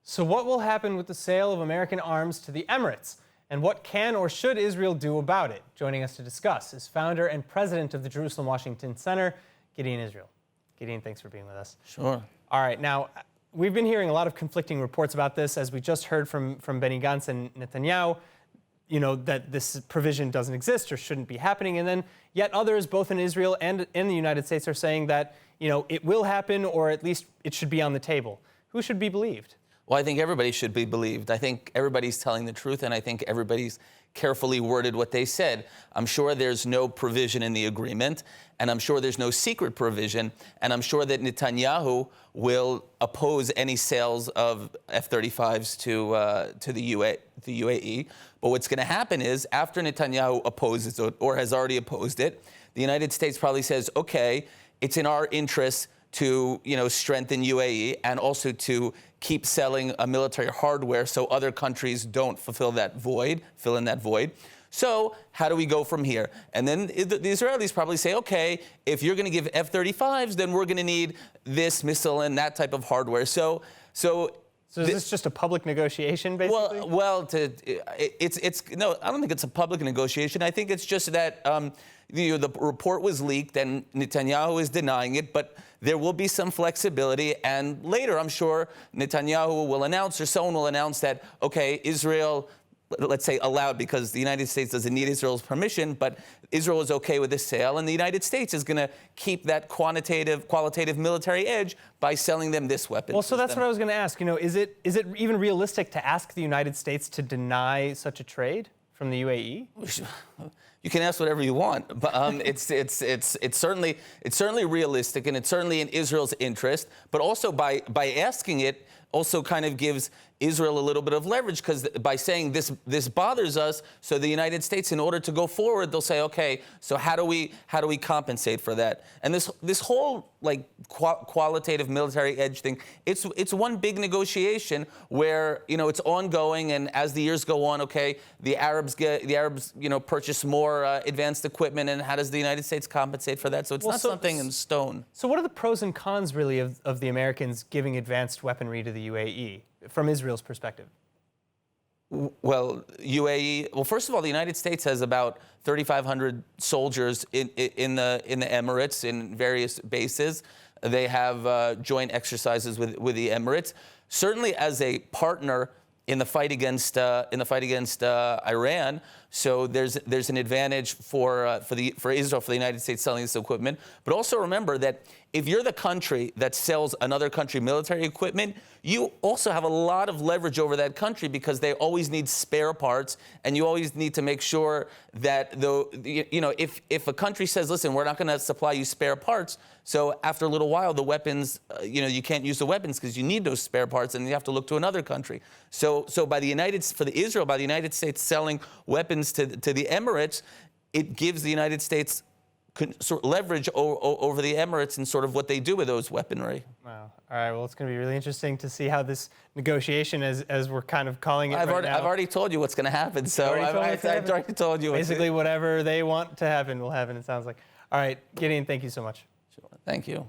So what will happen with the sale of American arms to the Emirates? And what can or should Israel do about it? Joining us to discuss is founder and president of the Jerusalem Washington Center, Gideon Israel. Gideon, thanks for being with us. Sure. All right, now, we've been hearing a lot of conflicting reports about this, as we just heard from Benny Gantz and Netanyahu, that this provision doesn't exist or shouldn't be happening. And then yet others, both in Israel and in the United States, are saying that, it will happen, or at least it should be on the table. Who should be believed? Well, I think everybody should be believed. I think everybody's telling the truth, and I think everybody's carefully worded what they said. I'm sure there's no provision in the agreement, and I'm sure there's no secret provision, and I'm sure that Netanyahu will oppose any sales of F-35s to the UAE. But what's going to happen is, after Netanyahu opposes it, or has already opposed it, the United States probably says, okay, it's in our interest to strengthen UAE and also to keep selling military hardware so other countries don't fill in that void. So how do we go from here? And then the Israelis probably say, okay, if you're going to give F-35s, then we're going to need this missile and that type of hardware. So is this just a public negotiation, basically? No, I don't think it's a public negotiation. I think it's just that the report was leaked and Netanyahu is denying it, but there will be some flexibility. And later, I'm sure Netanyahu will announce, or someone will announce that, okay, Israel, let's say allowed, because the United States doesn't need Israel's permission, but Israel is okay with this sale, and the United States is going to keep that qualitative military edge by selling them this weapon. Well, so that's what I was going to ask. Is it even realistic to ask the United States to deny such a trade from the UAE? You can ask whatever you want, but it's certainly realistic, and it's certainly in Israel's interest. But also by asking it, also kind of gives Israel a little bit of leverage, because by saying this bothers us, so the United States, in order to go forward, they'll say, okay, so how do we compensate for that? And this whole qualitative military edge thing, it's one big negotiation where it's ongoing, and as the years go on, okay, the Arabs purchase more advanced equipment, and how does the United States compensate for that? So it's not something in stone. So what are the pros and cons, really, of the Americans giving advanced weaponry to the UAE from Israel's perspective? Well, first of all, the United States has about 3,500 soldiers in the Emirates in various bases. They have joint exercises with the Emirates. Certainly, as a partner in the fight against Iran, so there's an advantage for Israel, for the United States selling this equipment. But also remember that if you're the country that sells another country military equipment, you also have a lot of leverage over that country, because they always need spare parts, and you always need to make sure that if a country says, listen, we're not going to supply you spare parts, so after a little while the weapons, you can't use the weapons because you need those spare parts, and you have to look to another country. So by the United States selling weapons to the Emirates, it gives the United States sort of leverage over the Emirates and sort of what they do with those weaponry. Wow. All right. Well, it's going to be really interesting to see how this negotiation, as we're kind of calling it I've right now. I've already told you what's going to happen. So I've already told you. Basically, whatever they want to happen will happen, it sounds like. All right. Gideon, thank you so much. Sure. Thank you.